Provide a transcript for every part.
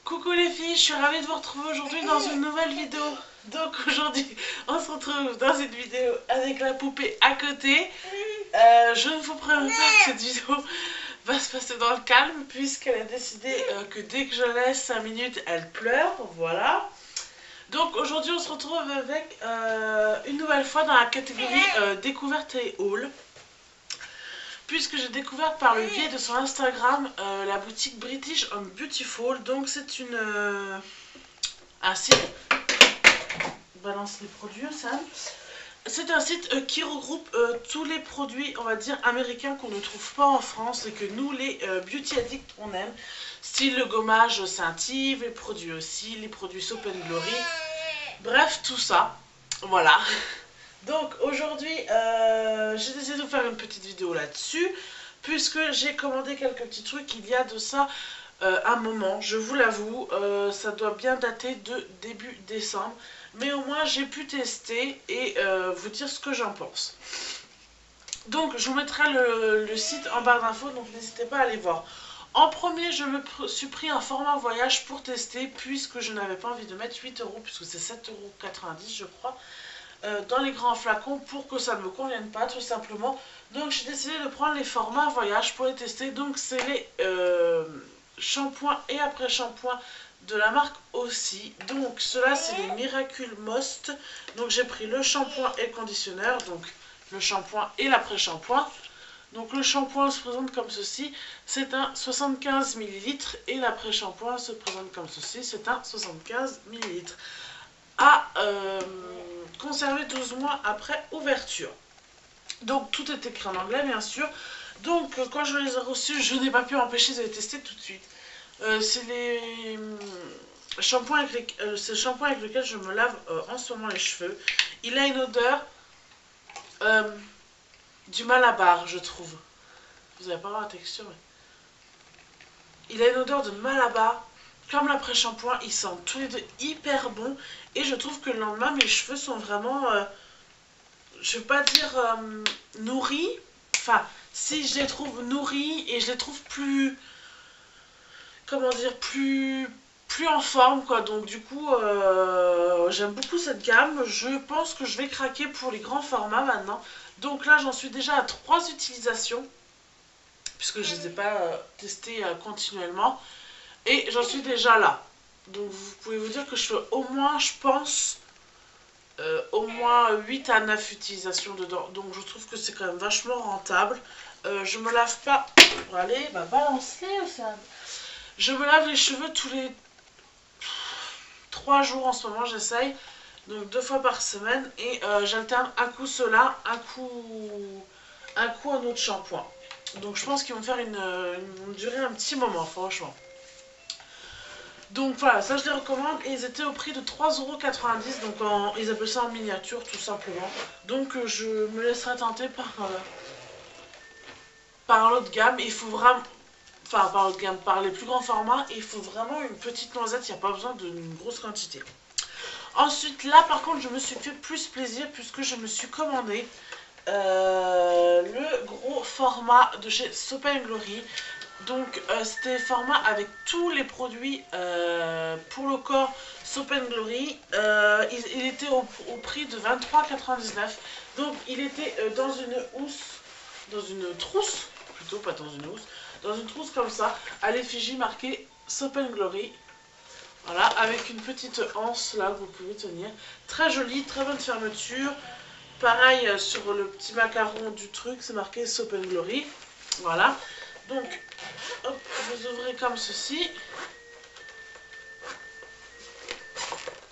Coucou les filles, je suis ravie de vous retrouver aujourd'hui dans une nouvelle vidéo. Donc aujourd'hui, on se retrouve dans une vidéo avec la poupée à côté. Je ne vous préviens pas que cette vidéo va se passer dans le calme puisqu'elle a décidé que dès que je laisse 5 minutes, elle pleure. Voilà. Donc aujourd'hui, on se retrouve avec une nouvelle fois dans la catégorie découverte et haul. Puisque j'ai découvert par le biais de son Instagram la boutique British and Beautiful. Donc c'est un site, balance les produits Sam. C'est un site qui regroupe tous les produits, on va dire, américains qu'on ne trouve pas en France et que nous, les beauty addicts, on aime. Style le gommage Saint-Yves, les produits aussi, les produits Soap & Glory. Bref, tout ça. Voilà. Donc aujourd'hui, j'ai décidé de vous faire une petite vidéo là-dessus, puisque j'ai commandé quelques petits trucs il y a de ça un moment, je vous l'avoue, ça doit bien dater de début décembre, mais au moins j'ai pu tester et vous dire ce que j'en pense. Donc je vous mettrai le site en barre d'infos, donc n'hésitez pas à aller voir. En premier, je me suis pris un format voyage pour tester, puisque je n'avais pas envie de mettre 8 €, puisque c'est 7,90 € je crois. Dans les grands flacons pour que ça ne me convienne pas tout simplement. Donc j'ai décidé de prendre les formats voyage pour les tester. Donc c'est les shampoings et après shampoings de la marque aussi. Donc ceux-là c'est les Miracle Most. Donc j'ai pris le shampoing et le conditionneur, donc le shampoing et l'après shampoing. Donc le shampoing se présente comme ceci, c'est un 75 ml et l'après shampoing se présente comme ceci, c'est un 75 ml. À conserver 12 mois après ouverture. Donc tout est écrit en anglais bien sûr. Donc quand je les ai reçus, je n'ai pas pu m'empêcher de les tester tout de suite. C'est les shampoings avec c'est le shampoing avec lequel je me lave en ce moment les cheveux. Il a une odeur du Malabar, je trouve. Vous n'allez pas voir la texture, mais il a une odeur de Malabar. Comme l'après-shampoing, ils sentent tous les deux hyper bons. Et je trouve que le lendemain, mes cheveux sont vraiment, je ne vais pas dire nourris. Enfin, si je les trouve nourris et je les trouve plus, comment dire, plus en forme, quoi. Donc du coup, j'aime beaucoup cette gamme. Je pense que je vais craquer pour les grands formats maintenant. Donc là, j'en suis déjà à 3 utilisations, puisque je ne les ai pas testés continuellement. Et j'en suis déjà là. Donc vous pouvez vous dire que je fais au moins, je pense, au moins 8 à 9 utilisations dedans. Donc je trouve que c'est quand même vachement rentable. Je me lave pas. Allez, bah balance-les, Océane. Je me lave les cheveux tous les 3 jours en ce moment, j'essaye. Donc 2 fois par semaine. Et j'alterne un coup cela, un coup un autre shampoing. Donc je pense qu'ils vont faire une durer un petit moment, franchement. Donc voilà, ça je les recommande et ils étaient au prix de 3,90 €, donc ils appellent ça en miniature tout simplement. Donc je me laisserai tenter par l'autre gamme. Il faut vraiment, enfin par l'autre gamme, par les plus grands formats, il faut vraiment une petite noisette, il n'y a pas besoin d'une grosse quantité. Ensuite là par contre je me suis fait plus plaisir puisque je me suis commandé le gros format de chez Soap & Glory. Donc c'était format avec tous les produits pour le corps Soap & Glory. Il était au prix de 23,99 €. Donc il était dans une housse, dans une trousse, plutôt pas dans une housse, dans une trousse comme ça, à l'effigie marquée Soap & Glory. Voilà, avec une petite anse là que vous pouvez tenir. Très jolie, très bonne fermeture. Pareil sur le petit macaron du truc, c'est marqué Soap & Glory. Voilà. Donc, hop, vous ouvrez comme ceci.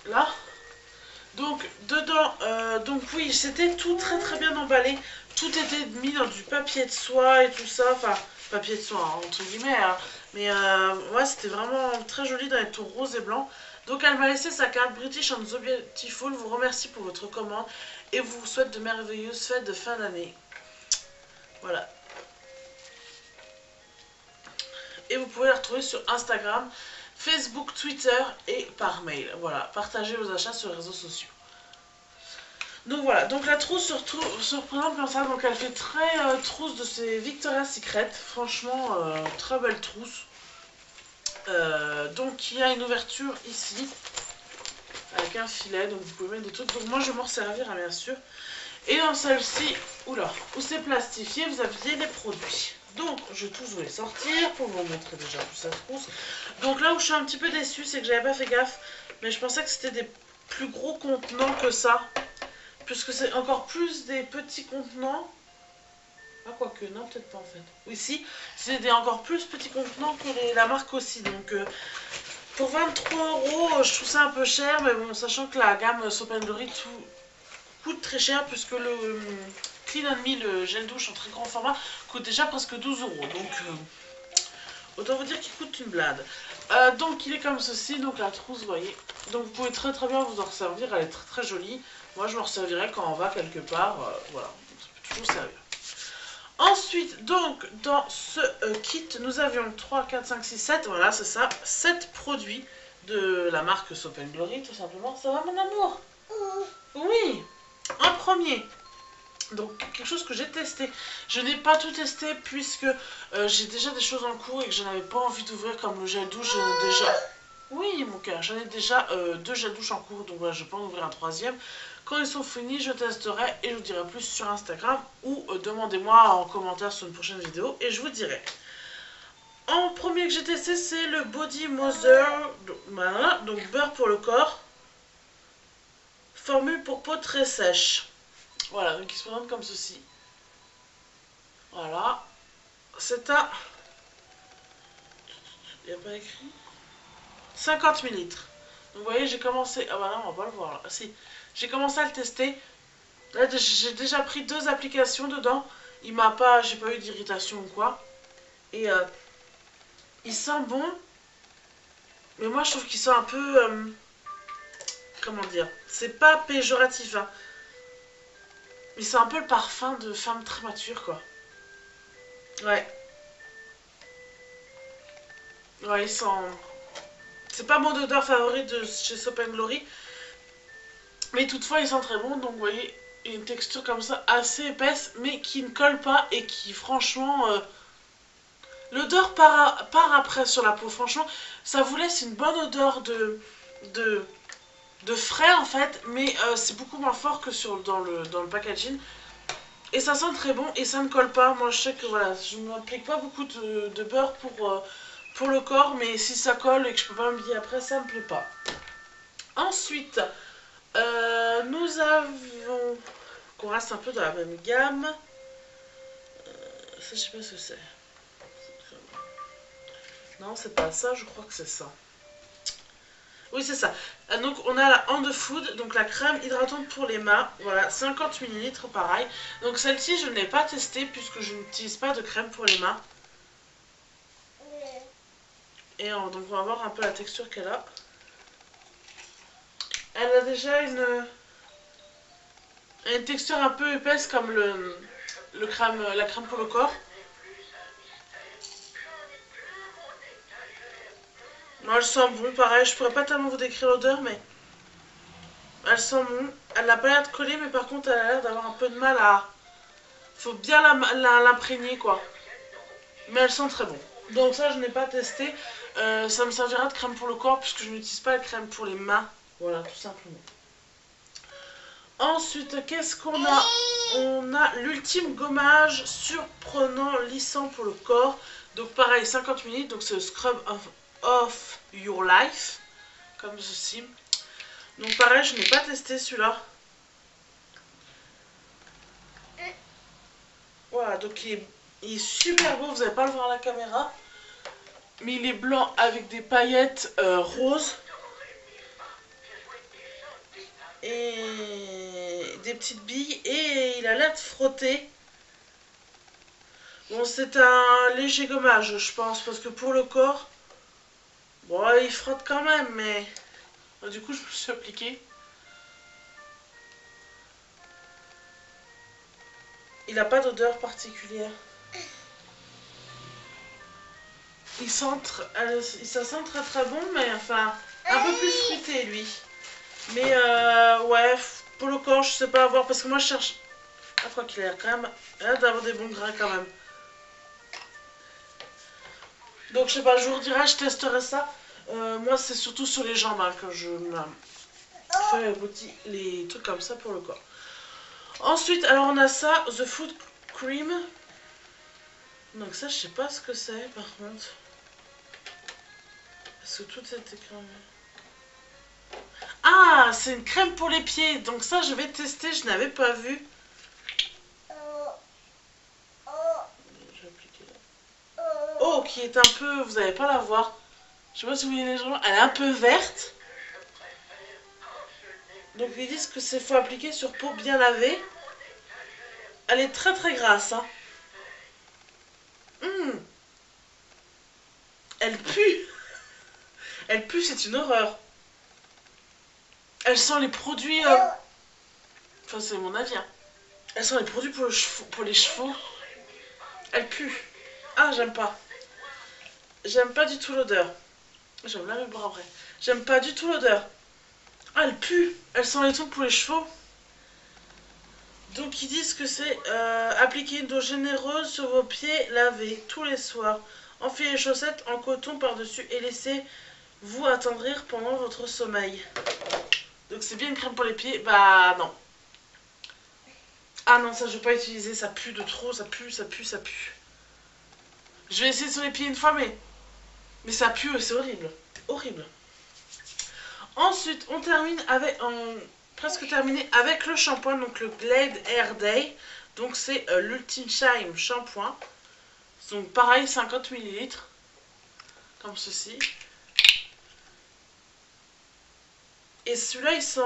Là. Donc, dedans, donc oui, c'était tout très bien emballé. Tout était mis dans du papier de soie et tout ça. Enfin, papier de soie, hein, entre guillemets. Hein. Mais ouais, c'était vraiment très joli dans les tons rose et blanc. Donc, elle m'a laissé sa carte British and the Beautiful. Vous remercie pour votre commande et vous souhaite de merveilleuses fêtes de fin d'année. Voilà. Et vous pouvez la retrouver sur Instagram, Facebook, Twitter et par mail. Voilà, partagez vos achats sur les réseaux sociaux. Donc voilà, donc la trousse se représente comme ça. Donc elle fait très trousse de ces Victoria's Secret. Franchement, très belle trousse. Donc il y a une ouverture ici avec un filet, donc vous pouvez mettre des trucs. Donc moi je vais m'en servir bien sûr. Et dans celle-ci, oula, où c'est plastifié, vous aviez les produits. Donc je vais tous vous les sortir pour vous montrer déjà où ça trousse. Donc là où je suis un petit peu déçue, c'est que j'avais pas fait gaffe, mais je pensais que c'était des plus gros contenants que ça, puisque c'est encore plus des petits contenants. Ah, quoique, non, peut-être pas en fait. Oui, si, c'est des encore plus petits contenants que la marque aussi. Donc, pour 23 €, je trouve ça un peu cher, mais bon, sachant que la gamme Soap & Glory coûte très cher, puisque le Clean & Me, le gel douche en très grand format, coûte déjà presque 12 €. Donc, autant vous dire qu'il coûte une blinde. Donc, il est comme ceci, donc la trousse, vous voyez. Donc, vous pouvez très très bien vous en servir, elle est très très jolie. Moi, je m'en servirai quand on va quelque part, voilà, donc ça peut toujours servir. Ensuite, donc, dans ce kit, nous avions 3, 4, 5, 6, 7, voilà, c'est ça, 7 produits de la marque Soap & Glory, tout simplement. Ça va, mon amour? Oui. En premier, donc, quelque chose que j'ai testé. Je n'ai pas tout testé, puisque j'ai déjà des choses en cours et que je n'avais pas envie d'ouvrir, comme le gel douche, déjà... Oui, mon cœur, j'en ai déjà 2 gels douche en cours, donc voilà, je peux en ouvrir un troisième. Quand ils sont finis, je testerai et je vous dirai plus sur Instagram ou demandez-moi en commentaire sur une prochaine vidéo et je vous dirai. En premier que j'ai testé, c'est le Body Mother, voilà, donc beurre pour le corps, formule pour peau très sèche. Voilà, donc il se présente comme ceci. Voilà, c'est à... Il n'y a pas écrit 50 ml. Donc vous voyez, j'ai commencé... Ah bah non, on va pas le voir là. Ah, si. J'ai commencé à le tester. Là, j'ai déjà pris 2 applications dedans. Il m'a pas... J'ai pas eu d'irritation ou quoi. Et il sent bon. Mais moi, je trouve qu'il sent un peu... comment dire? C'est pas péjoratif, hein. Mais c'est un peu le parfum de femme très mature, quoi. Ouais. Ouais, il sent... C'est pas mon odeur favorite de chez Soap & Glory. Mais toutefois, il sent très bon. Donc, vous voyez, une texture comme ça, assez épaisse, mais qui ne colle pas et qui, franchement... l'odeur part après sur la peau. Franchement, ça vous laisse une bonne odeur de frais, en fait. Mais c'est beaucoup moins fort que dans le packaging. Et ça sent très bon et ça ne colle pas. Moi, je sais que, voilà, je ne m'applique pas beaucoup de beurre pour le corps, mais si ça colle et que je peux pas m'habiller après, ça me plaît pas. Ensuite, nous avons... qu'on reste un peu dans la même gamme. Ça, je sais pas ce que c'est. Non, c'est pas ça, je crois que c'est ça. Oui, c'est ça. Donc, on a la Hand Food, donc la crème hydratante pour les mains. Voilà, 50 ml, pareil. Donc, celle-ci, je ne l'ai pas testée puisque je n'utilise pas de crème pour les mains. Et donc, on va voir un peu la texture qu'elle a. Elle a déjà une texture un peu épaisse comme la crème pour le corps. Moi, elle sent bon, pareil. Je pourrais pas tellement vous décrire l'odeur, mais elle sent bon. Elle n'a pas l'air de coller, mais par contre, elle a l'air d'avoir un peu de mal à... Faut bien l'imprégner, quoi. Mais elle sent très bon. Donc ça, je n'ai pas testé. Ça me servira de crème pour le corps, puisque je n'utilise pas la crème pour les mains. Voilà, tout simplement. Ensuite, qu'est-ce qu'on a? On a l'ultime gommage surprenant lissant pour le corps. Donc pareil, 50 ml. Donc c'est le Scrub of Your Life. Comme ceci. Donc pareil, je n'ai pas testé celui-là. Voilà, donc il est super beau. Vous n'allez pas le voir à la caméra. Mais il est blanc avec des paillettes roses. Et des petites billes. Et il a l'air de frotter. Bon, c'est un léger gommage, je pense. Parce que pour le corps... Bon, il frotte quand même, mais... Du coup, je me suis appliquée. Il n'a pas d'odeur particulière. Ça sent très très bon, mais enfin, un peu plus fruité, lui. Mais ouais, pour le corps, je sais pas avoir, parce que moi je cherche... Ah, quoi qu'il a quand même... Il a l'air d'avoir des bons grains quand même. Donc je sais pas, je vous redirai, je testerai ça. Moi c'est surtout sur les jambes hein, que je fais les trucs comme ça pour le corps. Ensuite, alors on a ça, The Food Cream. Donc ça je sais pas ce que c'est par contre. Parce que tout est écrit. Ah, c'est une crème pour les pieds. Donc ça je vais tester, je n'avais pas vu. Oh, qui est un peu, vous n'allez pas la voir. Je sais pas si vous voyez les gens, elle est un peu verte. Donc ils disent que c'est faut appliquer sur peau bien lavée. Elle est très très grasse. Hein. Elle pue. Elle pue, c'est une horreur. Elle sent les produits... Enfin c'est mon avis. Hein. Elle sent les produits pour les chevaux. Elle pue. Ah j'aime pas. J'aime pas du tout l'odeur. Je vais me laver le bras après. J'aime pas du tout l'odeur. Ah, elle pue. Elle sent les trucs pour les chevaux. Donc ils disent que c'est appliquer une eau généreuse sur vos pieds lavés tous les soirs. Enfilez les chaussettes en coton par-dessus et laissez-vous attendrir pendant votre sommeil. Donc c'est bien une crème pour les pieds. Bah non. Ah non, ça je vais pas utiliser. Ça pue de trop. Ça pue, ça pue, ça pue. Je vais essayer sur les pieds une fois, mais ça pue, c'est horrible. Horrible. Ensuite, on termine avec... presque terminé avec le shampoing, donc le Glade Hair Day. Donc c'est l'Ultime Shine shampoing. Donc pareil, 50 ml. Comme ceci. Et celui-là, il sent...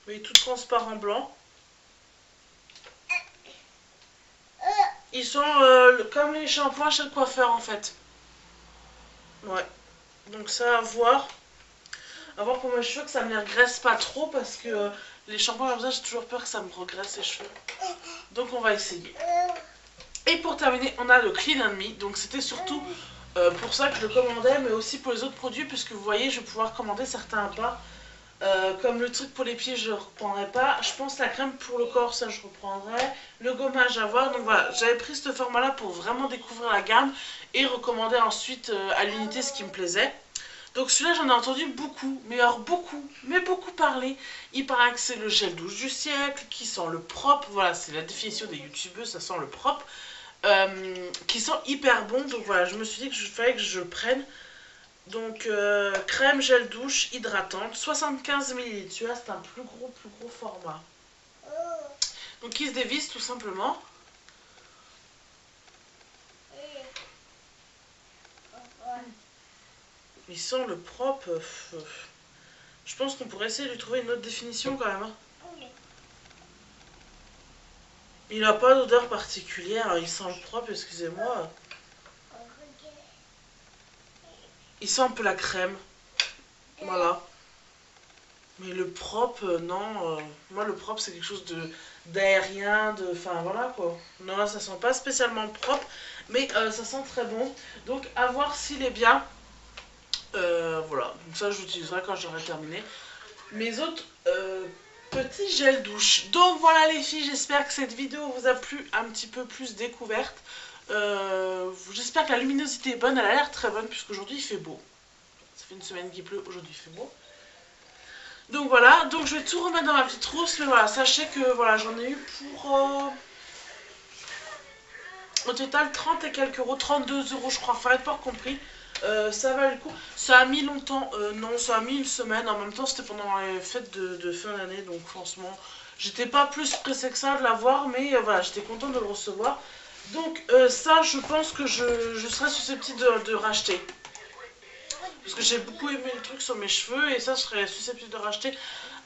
il est tout transparent blanc. Ils sont comme les shampoings chez le coiffeur en fait. Ouais. Donc ça à voir. À voir pour mes cheveux que ça ne me les regraisse pas trop parce que les shampoings comme ça j'ai toujours peur que ça me regraisse les cheveux. Donc on va essayer. Et pour terminer on a le Clean and Me. Donc c'était surtout pour ça que je le commandais mais aussi pour les autres produits puisque vous voyez je vais pouvoir commander certains pas. Comme le truc pour les pieds je ne reprendrai pas. Je pense la crème pour le corps ça je reprendrai. Le gommage à voir. Donc voilà j'avais pris ce format là pour vraiment découvrir la gamme et recommander ensuite à l'unité ce qui me plaisait. Donc celui-là j'en ai entendu beaucoup, mais alors beaucoup parler. Il paraît que c'est le gel douche du siècle, qui sent le propre, voilà c'est la définition des youtubeurs, ça sent le propre. Qui sent hyper bon, donc voilà je me suis dit qu'il fallait que je le prenne. Donc crème gel douche hydratante, 75 ml, celui-là c'est un plus gros format. Donc il se dévisse tout simplement. Il sent le propre. Je pense qu'on pourrait essayer de lui trouver une autre définition quand même. Hein. Il n'a pas d'odeur particulière, il sent le propre, excusez-moi. Il sent un peu la crème. Voilà. Mais le propre, non. Moi, le propre, c'est quelque chose d'aérien, enfin voilà quoi. Non, là, ça sent pas spécialement propre, mais ça sent très bon. Donc, à voir s'il est bien. Voilà, donc ça, j'utiliserai quand j'aurai terminé. Mes autres petits gels douche. Donc, voilà les filles, j'espère que cette vidéo vous a plu un petit peu plus découverte. J'espère que la luminosité est bonne, elle a l'air très bonne puisqu'aujourd'hui il fait beau. Ça fait une semaine qu'il pleut, aujourd'hui il fait beau. Donc voilà, donc je vais tout remettre dans ma petite trousse, mais voilà, sachez que voilà, j'en ai eu pour au total 30 et quelques euros, 32 € je crois, enfin pas compris. Ça valait le coup. Ça a mis longtemps, non, ça a mis une semaine. En même temps, c'était pendant les fêtes de fin d'année, donc franchement, j'étais pas plus pressée que ça de l'avoir, mais voilà, j'étais contente de le recevoir. Donc ça, je pense que je serais susceptible de racheter. Parce que j'ai beaucoup aimé le truc sur mes cheveux et ça, je serais susceptible de racheter.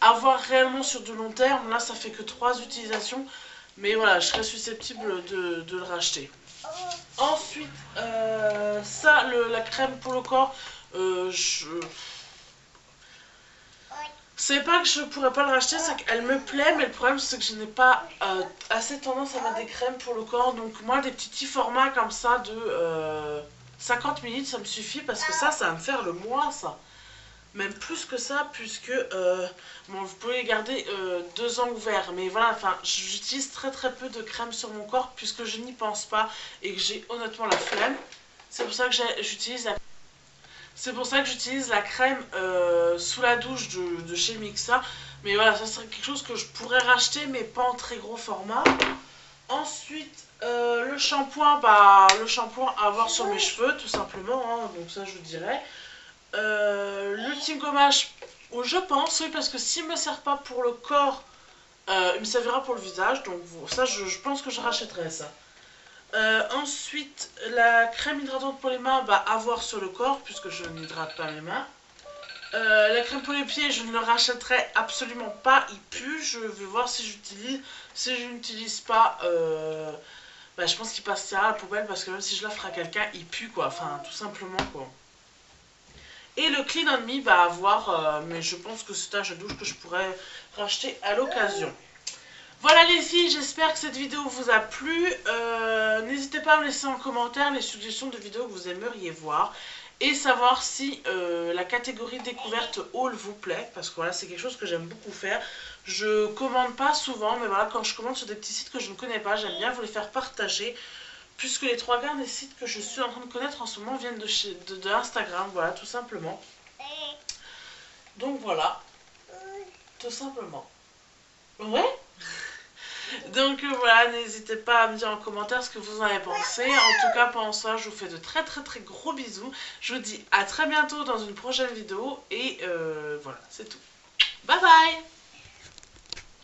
À voir réellement sur du long terme, là, ça fait que 3 utilisations. Mais voilà, je serais susceptible de le racheter. Ensuite, ça, la crème pour le corps, c'est pas que je pourrais pas le racheter, c'est qu'elle me plaît, mais le problème c'est que je n'ai pas assez tendance à mettre des crèmes pour le corps. Donc moi, des petits formats comme ça de 50 ml, ça me suffit parce que ça va me faire le mois, ça. même plus que ça, puisque bon, vous pouvez les garder 2 ans ouverts. Mais voilà, enfin, j'utilise très peu de crème sur mon corps, puisque je n'y pense pas et que j'ai honnêtement la flemme. C'est pour ça que j'utilise la crème sous la douche de chez Mixa. Mais voilà, ça serait quelque chose que je pourrais racheter, mais pas en très gros format. Ensuite, le shampoing, le shampoing à avoir sur mes cheveux, tout simplement, hein, donc ça je vous dirais. L'ultime gommage, je pense, oui, parce que s'il ne me sert pas pour le corps, il me servira pour le visage, donc ça je pense que je rachèterai ça. Ensuite, la crème hydratante pour les mains, à voir sur le corps, puisque je n'hydrate pas mes mains. La crème pour les pieds, je ne le rachèterai absolument pas, il pue, je vais voir si j'utilise. Si je n'utilise pas, je pense qu'il passera à la poubelle, parce que même si je l'offre à quelqu'un, il pue quoi, enfin tout simplement quoi. Et le Clean On Me, à voir, mais je pense que c'est un gel douche que je pourrais racheter à l'occasion. Voilà les filles, j'espère que cette vidéo vous a plu. N'hésitez pas à me laisser en commentaire les suggestions de vidéos que vous aimeriez voir. Et savoir si la catégorie découverte haul vous plaît. Parce que voilà, c'est quelque chose que j'aime beaucoup faire. Je commande pas souvent, mais voilà, quand je commande sur des petits sites que je ne connais pas, j'aime bien vous les faire partager. Puisque les 3 quarts des sites que je suis en train de connaître en ce moment viennent de Instagram, voilà, tout simplement. Donc voilà, tout simplement. Ouais. Donc voilà, n'hésitez pas à me dire en commentaire ce que vous en avez pensé. En tout cas, pendant ça, je vous fais de très gros bisous. Je vous dis à très bientôt dans une prochaine vidéo. Et voilà, c'est tout. Bye bye!